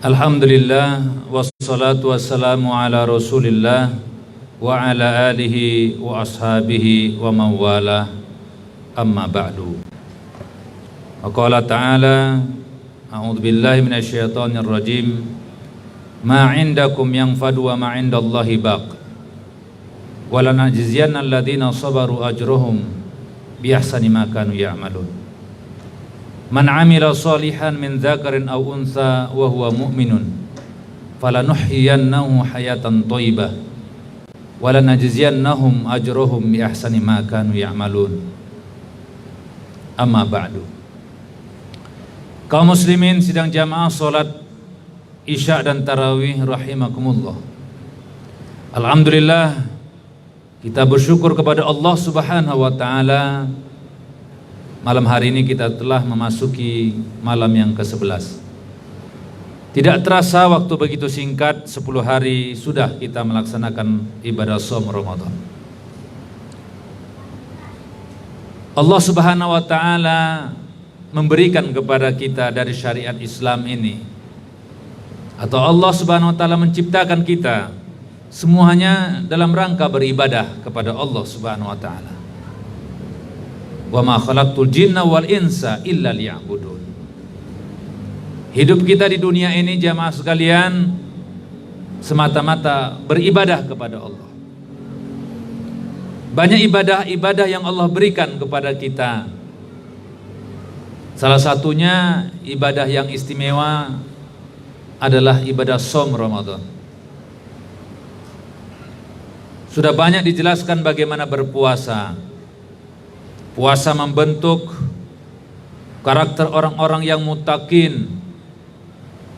Alhamdulillah wassalatu wassalamu ala Rasulillah wa ala alihi wa ashabihi wa mawala amma ba'du. Wa qala ta'ala a'udzu billahi minasyaitonir rajim ma 'indakum yanfadu wa ma 'indallahi baq wa lanajziyanna alladziina sabaru ajrahum bi ahsani ma kanu ya'malun. Man amila salihan min dzakarin aw untha wa huwa mu'minun falanuhyiyannahu hayatan thayyibah wa lanajziyannahum ajrahum bi ahsani ma kanu ya'malun. Amma ba'du. Kaum muslimin sidang jamaah salat Isya dan tarawih rahimakumullah. Alhamdulillah, kita bersyukur kepada Allah Subhanahu wa taala. Malam hari ini kita telah memasuki malam yang ke-11. Tidak terasa waktu begitu singkat, 10 hari sudah kita melaksanakan ibadah shaum Ramadan. Allah Subhanahu wa taala memberikan kepada kita dari syariat Islam ini, atau Allah Subhanahu wa taala menciptakan kita semuanya dalam rangka beribadah kepada Allah Subhanahu wa taala. Wa ma khalaqtul jinna wal insa illa liya'budun. Hidup kita di dunia ini jamaah sekalian semata-mata beribadah kepada Allah. Banyak ibadah-ibadah yang Allah berikan kepada kita. Salah satunya ibadah yang istimewa adalah ibadah shaum Ramadan. Sudah banyak dijelaskan bagaimana berpuasa. Puasa membentuk karakter orang-orang yang muttaqin,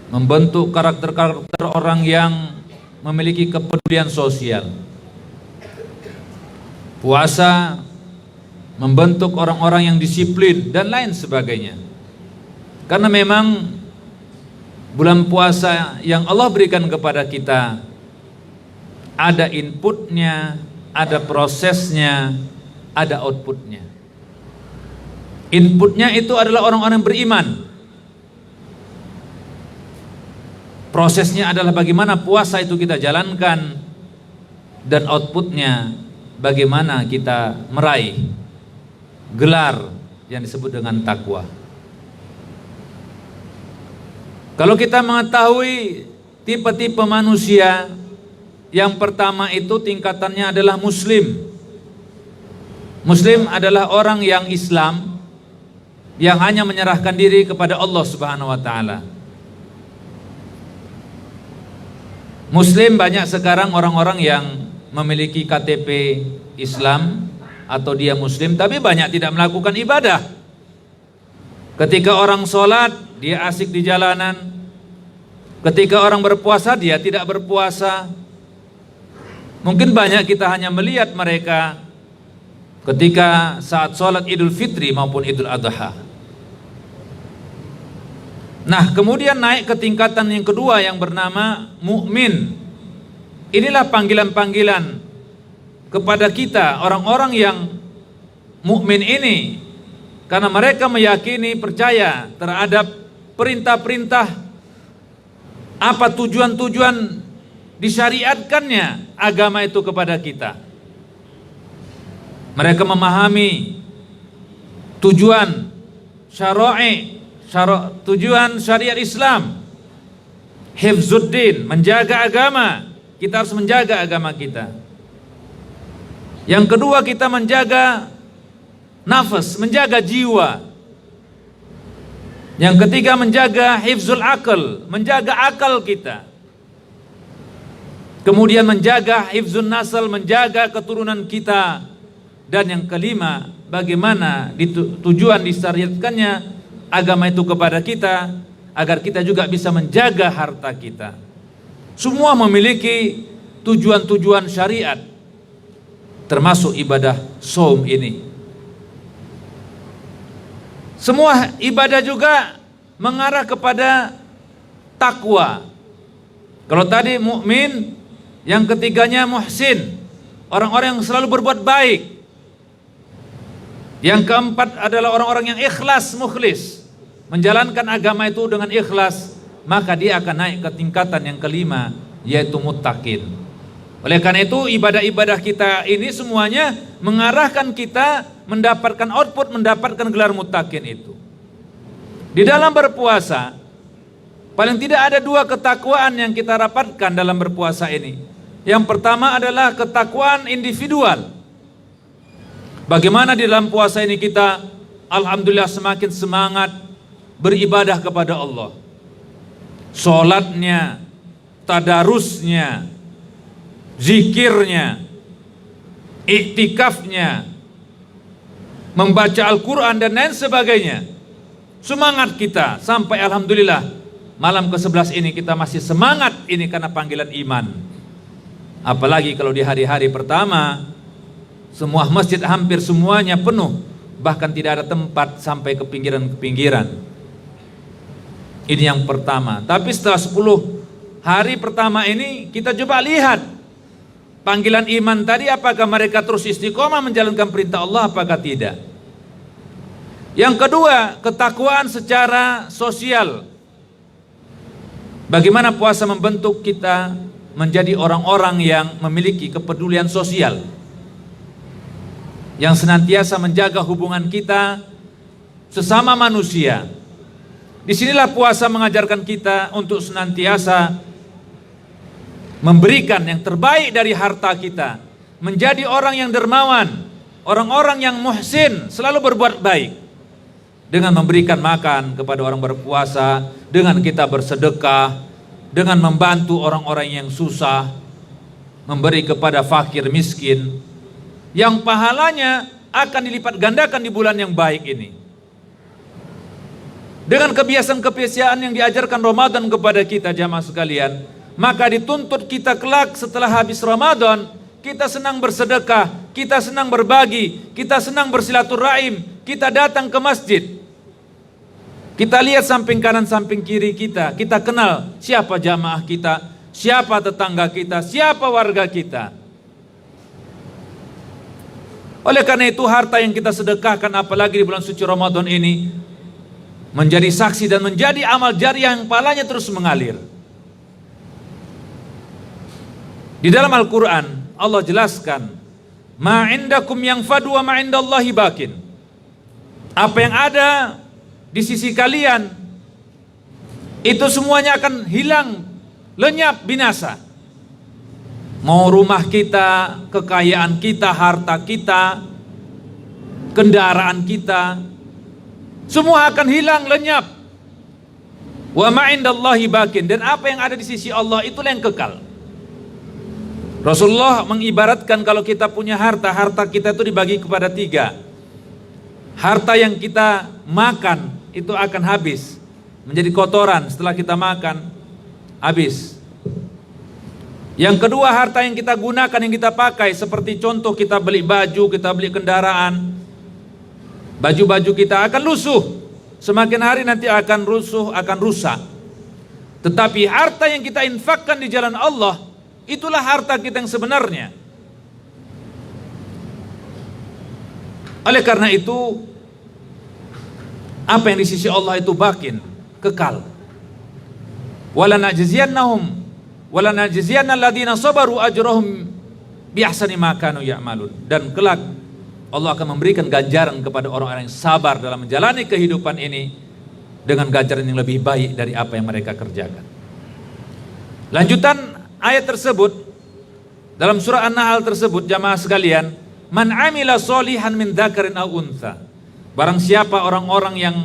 membentuk karakter-karakter orang yang memiliki kepedulian sosial. Puasa membentuk orang-orang yang disiplin dan lain sebagainya. Karena memang bulan puasa yang Allah berikan kepada kita ada inputnya, ada prosesnya, ada outputnya. Inputnya itu adalah orang-orang beriman. Prosesnya adalah bagaimana puasa itu kita jalankan, dan outputnya bagaimana kita meraih gelar yang disebut dengan takwa. Kalau kita mengetahui tipe-tipe manusia, yang pertama itu tingkatannya adalah muslim. Muslim adalah orang yang Islam, yang hanya menyerahkan diri kepada Allah Subhanahu wa taala. Muslim banyak sekarang orang-orang yang memiliki KTP Islam atau dia muslim tapi banyak tidak melakukan ibadah. Ketika orang sholat dia asik di jalanan, ketika orang berpuasa dia tidak berpuasa. Mungkin banyak kita hanya melihat mereka ketika saat sholat Idul Fitri maupun Idul Adha. Nah, kemudian naik ke tingkatan yang kedua yang bernama mukmin. Inilah panggilan-panggilan kepada kita orang-orang yang mukmin ini, karena mereka meyakini, percaya terhadap perintah-perintah, apa tujuan-tujuan disyariatkannya agama itu kepada kita. Mereka memahami tujuan tujuan syariat Islam. Hifzuddin, menjaga agama. Kita harus menjaga agama kita. Yang kedua, kita menjaga nafas, menjaga jiwa. Yang ketiga, menjaga hifzul akal, menjaga akal kita. Kemudian menjaga hifzun nasal, menjaga keturunan kita. Dan yang kelima, bagaimana tujuan disyariatkannya agama itu kepada kita, agar kita juga bisa menjaga harta kita. Semua memiliki tujuan-tujuan syariat, termasuk ibadah shaum ini. Semua ibadah juga mengarah kepada takwa. Kalau tadi mukmin, yang ketiganya muhsin, orang-orang yang selalu berbuat baik. Yang keempat adalah orang-orang yang ikhlas, mukhlis, menjalankan agama itu dengan ikhlas, maka dia akan naik ke tingkatan yang kelima, yaitu muttaqin. Oleh karena itu ibadah-ibadah kita ini semuanya mengarahkan kita mendapatkan output, mendapatkan gelar muttaqin itu. Di dalam berpuasa, paling tidak ada 2 ketakwaan yang kita dapatkan dalam berpuasa ini. Yang pertama adalah ketakwaan individual. Bagaimana di dalam puasa ini kita alhamdulillah semakin semangat beribadah kepada Allah. Sholatnya, tadarusnya, zikirnya, iktikafnya, membaca Al-Quran dan lain sebagainya. Semangat kita sampai alhamdulillah malam ke-11 ini kita masih semangat ini karena panggilan iman. Apalagi kalau di hari-hari pertama semua masjid hampir semuanya penuh, bahkan tidak ada tempat sampai ke pinggiran-pinggiran. Ini yang pertama. Tapi setelah 10 hari pertama ini kita coba lihat panggilan iman tadi, apakah mereka terus istiqomah menjalankan perintah Allah apakah tidak. Yang kedua, ketakwaan secara sosial. Bagaimana puasa membentuk kita menjadi orang-orang yang memiliki kepedulian sosial, yang senantiasa menjaga hubungan kita sesama manusia. Disinilah puasa mengajarkan kita untuk senantiasa memberikan yang terbaik dari harta kita, menjadi orang yang dermawan, orang-orang yang muhsin, selalu berbuat baik, dengan memberikan makan kepada orang berpuasa, dengan kita bersedekah, dengan membantu orang-orang yang susah, memberi kepada fakir miskin, yang pahalanya akan dilipat gandakan di bulan yang baik ini. Dengan kebiasaan-kebiasaan yang diajarkan Ramadan kepada kita jamaah sekalian, maka dituntut kita kelak setelah habis Ramadan, kita senang bersedekah, kita senang berbagi, kita senang bersilaturahim, kita datang ke masjid. Kita lihat samping kanan samping kiri kita kenal siapa jamaah kita, siapa tetangga kita, siapa warga kita. Oleh karena itu harta yang kita sedekahkan apalagi di bulan suci Ramadan ini menjadi saksi dan menjadi amal jariah yang pahalanya terus mengalir. Di dalam Al-Quran Allah jelaskan, ma indakum yanfadu wa ma indallahi bakin. Apa yang ada di sisi kalian itu semuanya akan hilang, lenyap, binasa. Mau rumah kita, kekayaan kita, harta kita, kendaraan kita, semua akan hilang, lenyap. Wa ma indallahi bakin. Dan apa yang ada di sisi Allah itulah yang kekal. Rasulullah mengibaratkan kalau kita punya harta, harta kita itu dibagi kepada 3. Harta yang kita makan itu akan habis, menjadi kotoran setelah kita makan, habis. Yang kedua, harta yang kita gunakan, yang kita pakai, seperti contoh kita beli baju, kita beli kendaraan, baju-baju kita akan lusuh, semakin hari nanti akan rusuh, akan rusak. Tetapi harta yang kita infakkan di jalan Allah, itulah harta kita yang sebenarnya. Oleh karena itu, apa yang di sisi Allah itu bakin, kekal. Wala najziyannahum wala najziyanna alladziina sabaru ajrahum bi ahsani ma kanu ya'malun. Dan kelak Allah akan memberikan ganjaran kepada orang-orang yang sabar dalam menjalani kehidupan ini dengan ganjaran yang lebih baik dari apa yang mereka kerjakan. Lanjutan ayat tersebut dalam surah An-Nahl tersebut, jamaah sekalian, man amila sholihan min dzakarin aw untha. Barang siapa orang-orang yang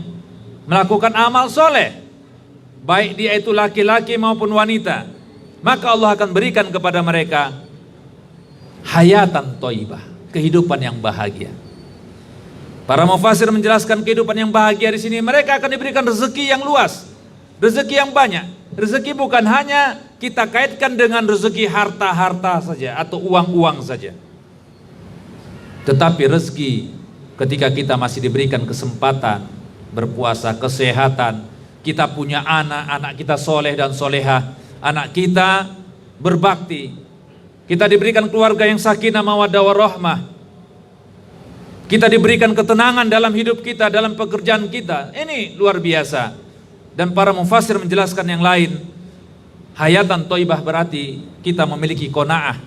melakukan amal soleh, baik dia itu laki-laki maupun wanita, maka Allah akan berikan kepada mereka hayatan thayyibah, kehidupan yang bahagia. Para mufassir menjelaskan kehidupan yang bahagia di sini, mereka akan diberikan rezeki yang luas, rezeki yang banyak. Rezeki bukan hanya kita kaitkan dengan rezeki harta-harta saja atau uang-uang saja, tetapi rezeki ketika kita masih diberikan kesempatan berpuasa, kesehatan, kita punya anak kita soleh dan solehah, anak kita berbakti, kita diberikan keluarga yang sakinah mawaddah warahmah, kita diberikan ketenangan dalam hidup kita, dalam pekerjaan kita. Ini luar biasa. dan para mufassir menjelaskan yang lain, hayatan thayyibah berarti kita memiliki qanaah,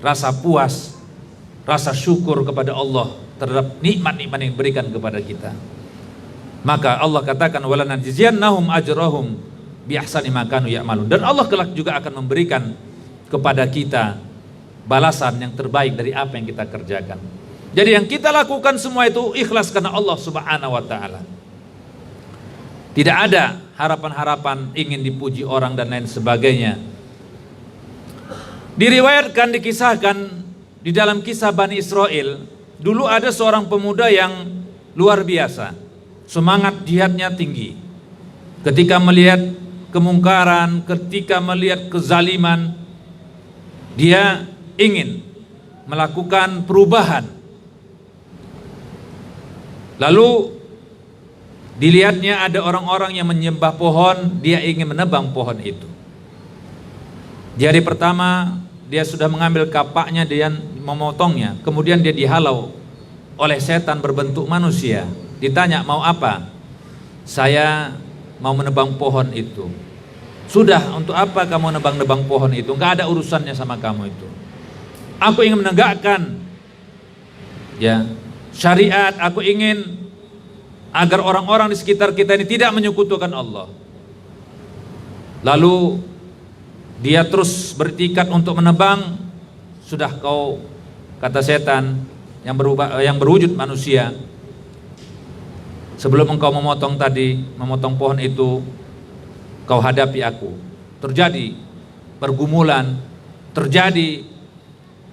rasa puas, rasa syukur kepada Allah terhadap nikmat-nikmat yang diberikan kepada kita. Maka Allah katakan walanajziyannahum ajrahum bi ahsani ma kanu ya'malun. Dan Allah kelak juga akan memberikan kepada kita balasan yang terbaik dari apa yang kita kerjakan. Jadi yang kita lakukan semua itu ikhlas karena Allah Subhanahu wa taala. Tidak ada harapan-harapan ingin dipuji orang dan lain sebagainya. Diriwayatkan, dikisahkan di dalam kisah Bani Israel, dulu ada seorang pemuda yang luar biasa, semangat jihadnya tinggi. Ketika melihat kemungkaran, ketika melihat kezaliman, dia ingin melakukan perubahan. Lalu dilihatnya ada orang-orang yang menyembah pohon, dia ingin menebang pohon itu. Di hari pertama dia sudah mengambil kapaknya dan memotongnya. Kemudian dia dihalau oleh setan berbentuk manusia. Ditanya, mau apa? Saya mau menebang pohon itu. Sudah, untuk apa kamu nebang-nebang pohon itu? Enggak ada urusannya sama kamu itu. Aku ingin menegakkan syariat, aku ingin agar orang-orang di sekitar kita ini tidak menyekutukan Allah. Lalu dia terus bertekad untuk menebang. Sudah kau, kata setan yang berwujud manusia, sebelum engkau memotong pohon itu, kau hadapi aku. Terjadi pergumulan, terjadi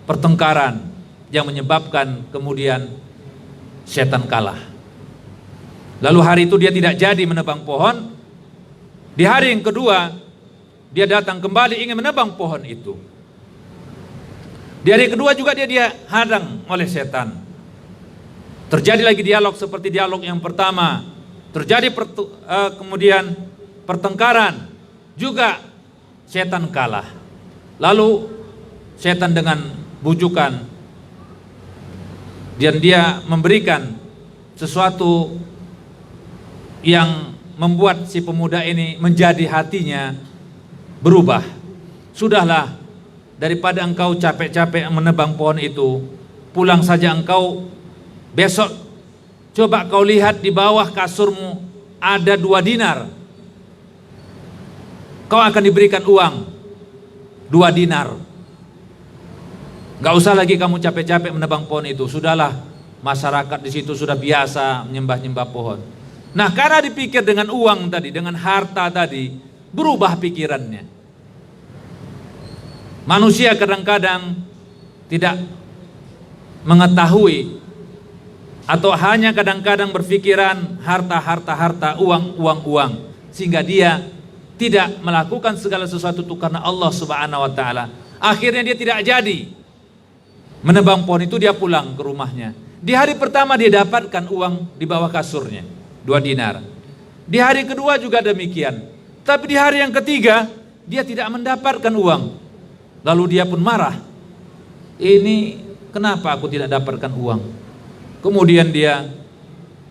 pertengkaran yang menyebabkan kemudian setan kalah. Lalu hari itu dia tidak jadi menebang pohon. Di hari yang kedua dia datang kembali ingin menebang pohon itu. Di hari kedua juga dia hadang oleh setan. Terjadi lagi dialog seperti dialog yang pertama. Terjadi kemudian pertengkaran, juga setan kalah. Lalu setan dengan bujukan dan dia memberikan sesuatu yang membuat si pemuda ini menjadi hatinya berubah. Sudahlah, daripada engkau capek-capek menebang pohon itu, pulang saja engkau. Besok coba kau lihat di bawah kasurmu ada 2 dinar. Kau akan diberikan uang 2 dinar. Gak usah lagi kamu capek-capek menebang pohon itu. Sudahlah, masyarakat di situ sudah biasa menyembah-nyembah pohon. Nah, karena dipikir dengan uang tadi, dengan harta tadi, berubah pikirannya. Manusia kadang-kadang tidak mengetahui atau hanya kadang-kadang berpikiran harta, uang, sehingga dia tidak melakukan segala sesuatu itu karena Allah Subhanahu wa taala. Akhirnya dia tidak jadi menebang pohon itu, dia pulang ke rumahnya. Di hari pertama dia dapatkan uang di bawah kasurnya, 2 dinar. Di hari kedua juga demikian. Tapi di hari yang ketiga dia tidak mendapatkan uang. Lalu dia pun marah. Ini kenapa aku tidak dapatkan uang? Kemudian dia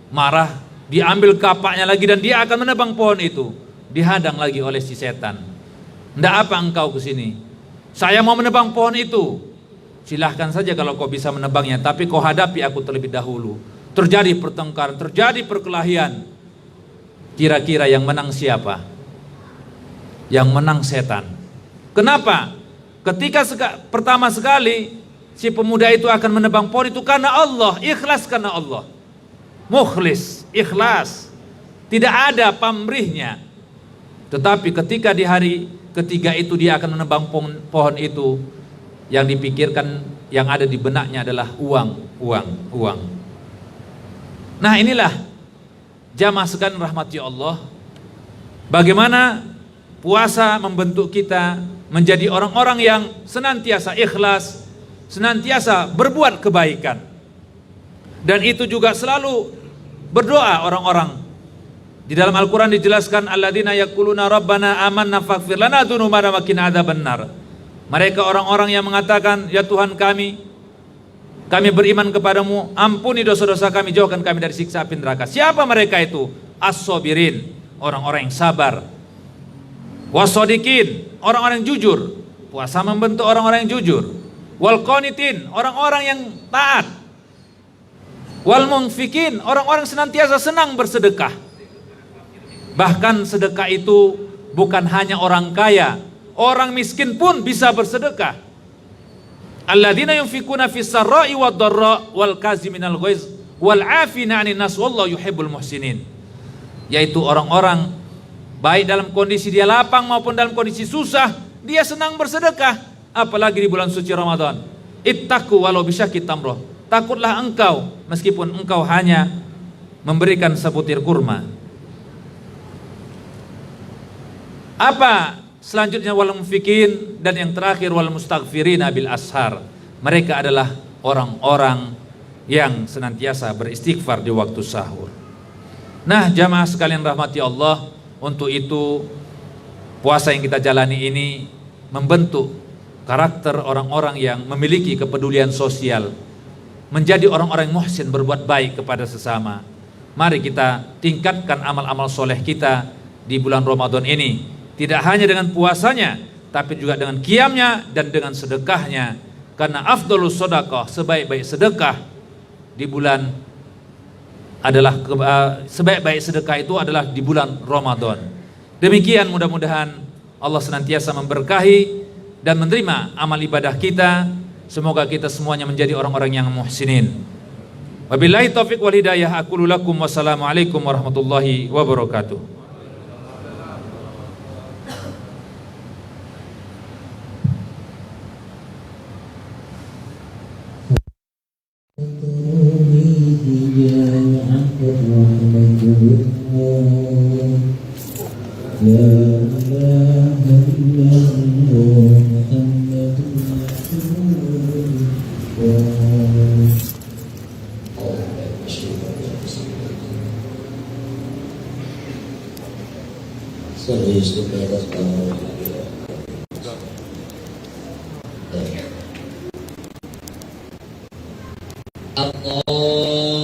marah, diambil kapaknya lagi dan dia akan menebang pohon itu. Dihadang lagi oleh si setan. Ndak apa engkau ke sini? Saya mau menebang pohon itu. Silahkan saja kalau kau bisa menebangnya, tapi kau hadapi aku terlebih dahulu. Terjadi pertengkaran, terjadi perkelahian. Kira-kira yang menang siapa? Yang menang setan. Kenapa? Ketika pertama sekali si pemuda itu akan menebang pohon itu karena Allah, ikhlas karena Allah. Mukhlis, ikhlas. Tidak ada pamrihnya. Tetapi ketika di hari ketiga itu dia akan menebang pohon itu, yang dipikirkan, yang ada di benaknya adalah uang. Nah, inilah jamaah sekalian rahmati Allah, bagaimana puasa membentuk kita menjadi orang-orang yang senantiasa ikhlas, senantiasa berbuat kebaikan. Dan itu juga selalu berdoa orang-orang. Di dalam Al-Quran dijelaskan, alladzina yaquluna rabbana amanna faghfir lana dzunubana wa qina adzabannar. Mereka orang-orang yang mengatakan, ya Tuhan kami beriman kepadamu, ampuni dosa-dosa kami, jauhkan kami dari siksa api neraka. Siapa mereka itu? As-sabirin, orang-orang yang sabar. Wasodikin, orang-orang yang jujur. Puasa membentuk orang-orang yang jujur. Wal qanitin, orang-orang yang taat. Wal munfikin, orang-orang senantiasa senang bersedekah. Bahkan sedekah itu bukan hanya orang kaya, orang miskin pun bisa bersedekah. Alladzina yunfikuna fis sarra'i wad dharra wal kaziminal ghaiz wal 'afina 'anil nas wallahu yuhibbul muhsinin. Yaitu orang-orang baik dalam kondisi dia lapang maupun dalam kondisi susah, dia senang bersedekah, apalagi di bulan suci Ramadan. Ittaqu walau bisyaqi tamrah. Takutlah engkau meskipun engkau hanya memberikan sebutir kurma. Apa selanjutnya? Wal mufikin, dan yang terakhir wal mustaghfirina bil ashar. Mereka adalah orang-orang yang senantiasa beristighfar di waktu sahur. Nah, jamaah sekalian rahmati Allah, untuk itu puasa yang kita jalani ini membentuk karakter orang-orang yang memiliki kepedulian sosial, menjadi orang-orang yang muhsin, berbuat baik kepada sesama. Mari kita tingkatkan amal-amal soleh kita di bulan Ramadan ini, tidak hanya dengan puasanya, tapi juga dengan qiyamnya dan dengan sedekahnya. Karena afdhalus shadaqah, sebaik-baik sedekah di bulan adalah sebaik-baik sedekah itu adalah di bulan Ramadan. Demikian, mudah-mudahan Allah senantiasa memberkahi dan menerima amal ibadah kita. Semoga kita semuanya menjadi orang-orang yang muhsinin. Wabillahi taufiq wal hidayah. Aqulu lakum wassalamualaikum warahmatullahi wabarakatuh. Allah